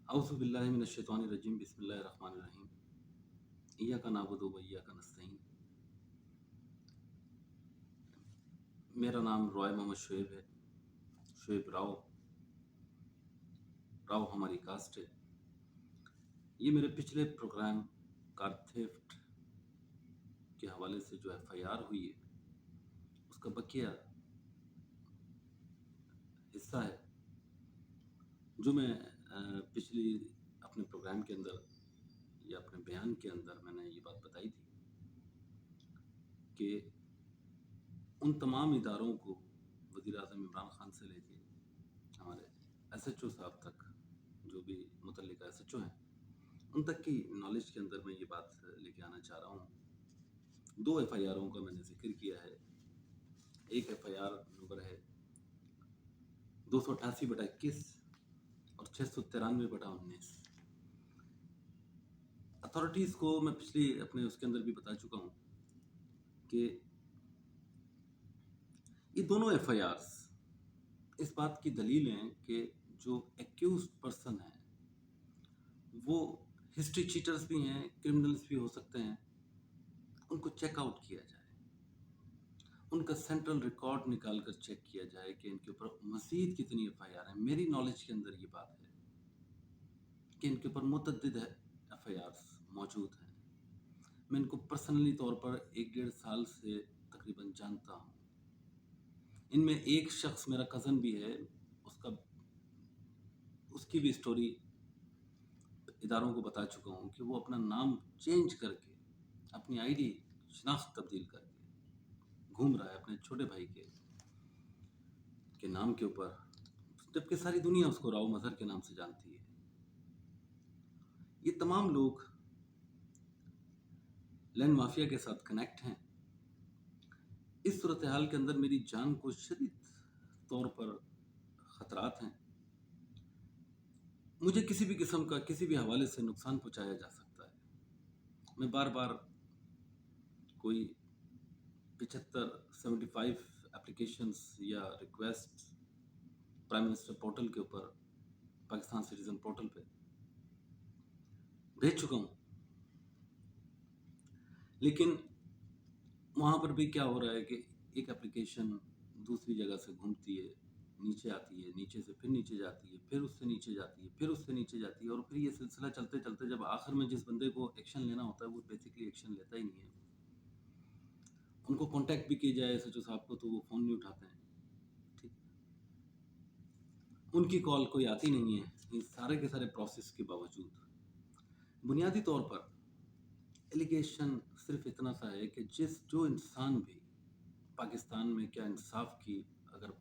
अऊज़ु बिल्लाहि मिनश्शैतानिर्रजीम बिस्मिल्लाहिर्रहमानिर्रहीम इय्याका नअबुदु व इय्याका नस्तईन। मेरा नाम रॉय मोहम्मद शुएब है। शुएब राव राव हमारी कास्ट है। ये मेरे पिछले प्रोग्राम कार थेफ्ट के हवाले से जो एफआईआर हुई है उसका बकिया हिस्सा है, जो मैं पिछली अपने प्रोग्राम के अंदर या अपने बयान के अंदर मैंने ये बात बताई थी कि उन तमाम इदारों को वज़ीर-ए-आज़म इमरान खान से लेके हमारे एसएचओ साहब तक, जो भी मुतल्लिका एसएचओ हैं, उन तक की नॉलेज के अंदर मैं ये बात लेके आना चाह रहा हूँ। 2 एफआईआरों का मैंने ज़िक्र किया है। एक एफआईआर नंबर है 288/21 और 693/19। अथॉरिटीज़ को मैं पिछली अपने उसके अंदर भी बता चुका हूँ कि ये दोनों एफआईआर्स इस बात की दलील हैं कि जो एक्यूज्ड पर्सन है वो हिस्ट्री चीटर्स भी हैं, क्रिमिनल्स भी हो सकते हैं। उनको चेक आउट किया जाए, उनका सेंट्रल रिकॉर्ड निकाल कर चेक किया जाए कि इनके ऊपर मज़ीद कितनी एफआईआर हैं। मेरी नॉलेज के अंदर ये बात है कि इनके ऊपर मुतअद्दिद एफआईआर्स मौजूद हैं। मैं इनको पर्सनली तौर पर 1-1.5 साल से तकरीबन जानता हूँ। इनमें एक शख्स मेरा कज़न भी है, उसकी भी स्टोरी इदारों को बता चुका हूँ कि वो अपना नाम चेंज करके, अपनी आईडी शनाख्त तब्दील करके घूम रहा है अपने छोटे भाई के नाम के ऊपर, जबकि सारी दुनिया उसको राव मजहर के नाम से जानती है। ये तमाम लोग लैंड माफिया के साथ कनेक्ट हैं। इस सूरत हाल के अंदर मेरी जान को शदीद तौर पर ख़तरात हैं। मुझे किसी भी किस्म का किसी भी हवाले से नुकसान पहुंचाया जा सकता है। मैं बार बार कोई 75 एप्लीकेशंस या रिक्वेस्ट प्राइम मिनिस्टर पोर्टल के ऊपर, पाकिस्तान सिटीजन पोर्टल पे भेज चुका हूँ, लेकिन वहाँ पर भी क्या हो रहा है कि एक एप्लीकेशन दूसरी जगह से घूमती है, नीचे आती है, नीचे से फिर नीचे जाती है, फिर उससे नीचे जाती है, फिर उससे नीचे जाती है, और फिर ये सिलसिला चलते चलते जब आखिर में जिस बंदे को एक्शन लेना होता है वो बेसिकली एक्शन लेता ही नहीं है। उनको कांटेक्ट भी किया जाए एसएचओ साहब को तो वो फ़ोन नहीं उठाते हैं, ठीक, उनकी कॉल कोई आती नहीं है। इस सारे के सारे प्रोसेस के बावजूद बुनियादी तौर पर एलिगेशन सिर्फ इतना सा है कि जो इंसान भी पाकिस्तान में क्या इंसाफ की अगर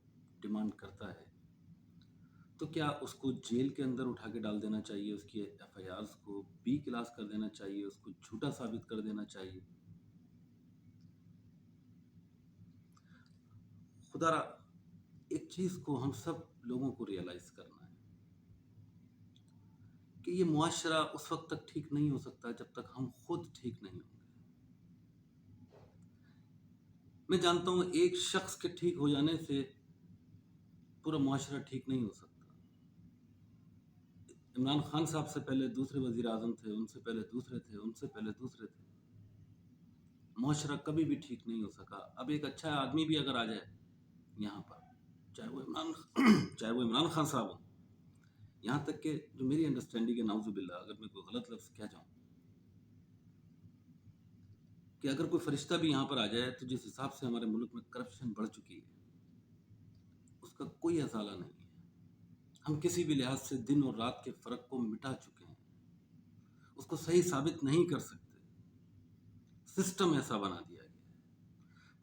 डिमांड करता है तो क्या उसको जेल के अंदर उठा के डाल देना चाहिए, उसकी एफआईआर्स को बी क्लास कर देना चाहिए, उसको झूठा साबित कर देना चाहिए? खुदारा एक चीज़ को हम सब लोगों को रियलाइज़ करना है कि ये मुआशरा उस वक्त तक ठीक नहीं हो सकता जब तक हम खुद ठीक नहीं होंगे। मैं जानता हूँ एक शख्स के ठीक हो जाने से पूरा मुआशरा ठीक नहीं हो सकता। इमरान खान साहब से पहले दूसरे वज़ीर आज़म थे, उनसे पहले दूसरे थे, उनसे पहले दूसरे थे। मुआशरा कभी भी ठीक नहीं हो सका। अब एक अच्छा आदमी भी अगर आ जाए यहाँ पर, चाहे वो इमरान खान साहब हो, यहाँ तक कि जो मेरी अंडरस्टैंडिंग है, नाउज़ुबिल्लाह, अगर मैं कोई गलत लफ्ज़ कह जाऊँ, कि अगर कोई फरिश्ता भी यहाँ पर आ जाए तो जिस हिसाब से हमारे मुल्क में करप्शन बढ़ चुकी है उसका कोई अज़ाला नहीं है। हम किसी भी लिहाज से दिन और रात के फ़र्क को मिटा चुके हैं, उसको सही साबित नहीं कर सकते। सिस्टम ऐसा बना दिया गया है,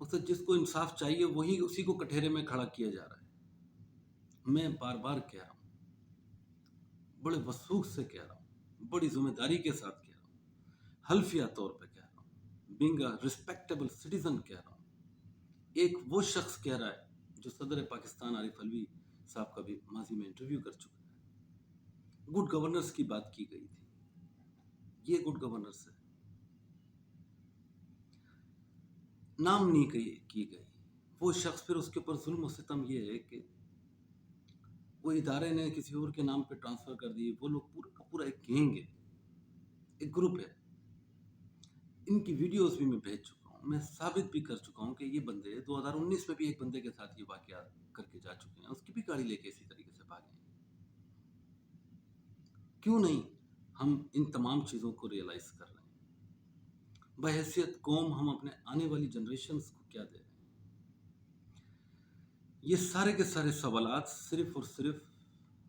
मकसद जिसको इंसाफ चाहिए वही उसी को कटहरे में खड़ा किया जा रहा है। मैं बार बार कह रहा हूँ, बड़े वसूख से कह रहा हूँ, बड़ी जिम्मेदारी के साथ कह रहा हूँ, हल्फिया तौर पे कह रहा हूँ, बीइंग अ रिस्पेक्टेबल सिटीजन कह रहा हूँ। एक वो शख्स कह रहा है जो सदर पाकिस्तान आरिफ अलवी साहब का भी माजी में इंटरव्यू कर चुका है। गुड गवर्नेंस की बात की गई थी, ये गुड गवर्नेंस है, नाम नहीं की गई। वो शख्स फिर उसके ऊपर जुल्म और सितम ये है कि وہ ادارے نے کسی اور کے نام پہ ٹرانسفر کر دی. وہ لوگ پورا کا پورا ایک گینگ ہے, ایک گروپ ہے. ان کی ویڈیوز بھی میں بھیج چکا ہوں, میں ثابت بھی کر چکا ہوں کہ یہ بندے 2019 میں بھی ایک بندے کے ساتھ یہ واقعات کر کے جا چکے ہیں, اس کی بھی گاڑی لے کے اسی طریقے سے بھاگے ہیں. کیوں نہیں ہم ان تمام چیزوں کو ریئلائز کر رہے ہیں؟ بحیثیت قوم ہم اپنے آنے والی جنریشنز کو کیا دے رہے ہیں؟ یہ سارے کے سارے سوالات صرف اور صرف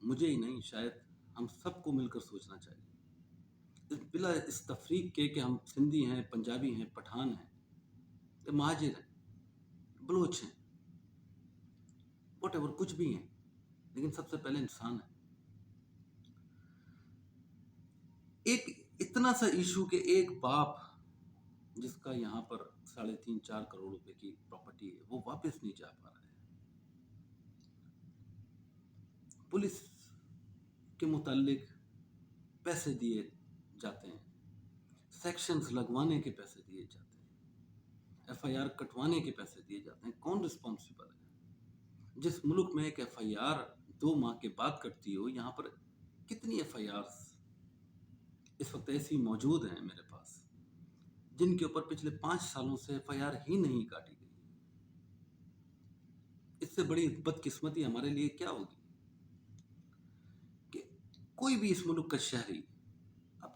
مجھے ہی نہیں, شاید ہم سب کو مل کر سوچنا چاہیے, بلا اس تفریق کے کہ ہم سندھی ہیں, پنجابی ہیں, پٹھان ہیں, یا مہاجر ہیں, بلوچ ہیں, واٹ ایور, کچھ بھی ہیں, لیکن سب سے پہلے انسان ہے. ایک اتنا سا ایشو کہ ایک باپ جس کا یہاں پر 3.5-4 کروڑ روپے کی پراپرٹی ہے, وہ واپس نہیں جا پا رہا ہے. پولیس کے متعلق پیسے دیے جاتے ہیں, سیکشنز لگوانے کے پیسے دیے جاتے ہیں, ایف آئی آر کٹوانے کے پیسے دیے جاتے ہیں. کون رسپانسبل ہے؟ جس ملک میں ایک ایف آئی آر 2 ماہ کے بعد کٹتی ہو, یہاں پر کتنی ایف آئی آرز اس وقت ایسی موجود ہیں میرے پاس جن کے اوپر پچھلے 5 سالوں سے ایف آئی آر ہی نہیں کاٹی گئی. اس سے بڑی بدقسمتی ہمارے لیے کیا ہوگی کہ کوئی بھی اس ملک کا شہری, اب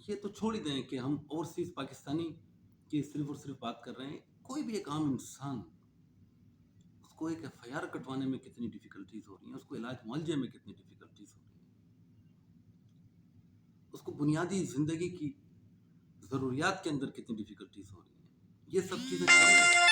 یہ تو چھوڑ ہی دیں کہ ہم اوورسیز پاکستانی کی صرف اور صرف بات کر رہے ہیں, کوئی بھی ایک عام انسان, اس کو ایک ایف آئی آر کٹوانے میں کتنی ڈیفیکلٹیز ہو رہی ہیں, اس کو علاج معالجے میں کتنی ڈیفیکلٹیز ہو رہی ہیں, اس کو بنیادی زندگی کی ضروریات کے اندر کتنی ڈیفیکلٹیز ہو رہی ہیں. یہ سب چیزیں بہرحال،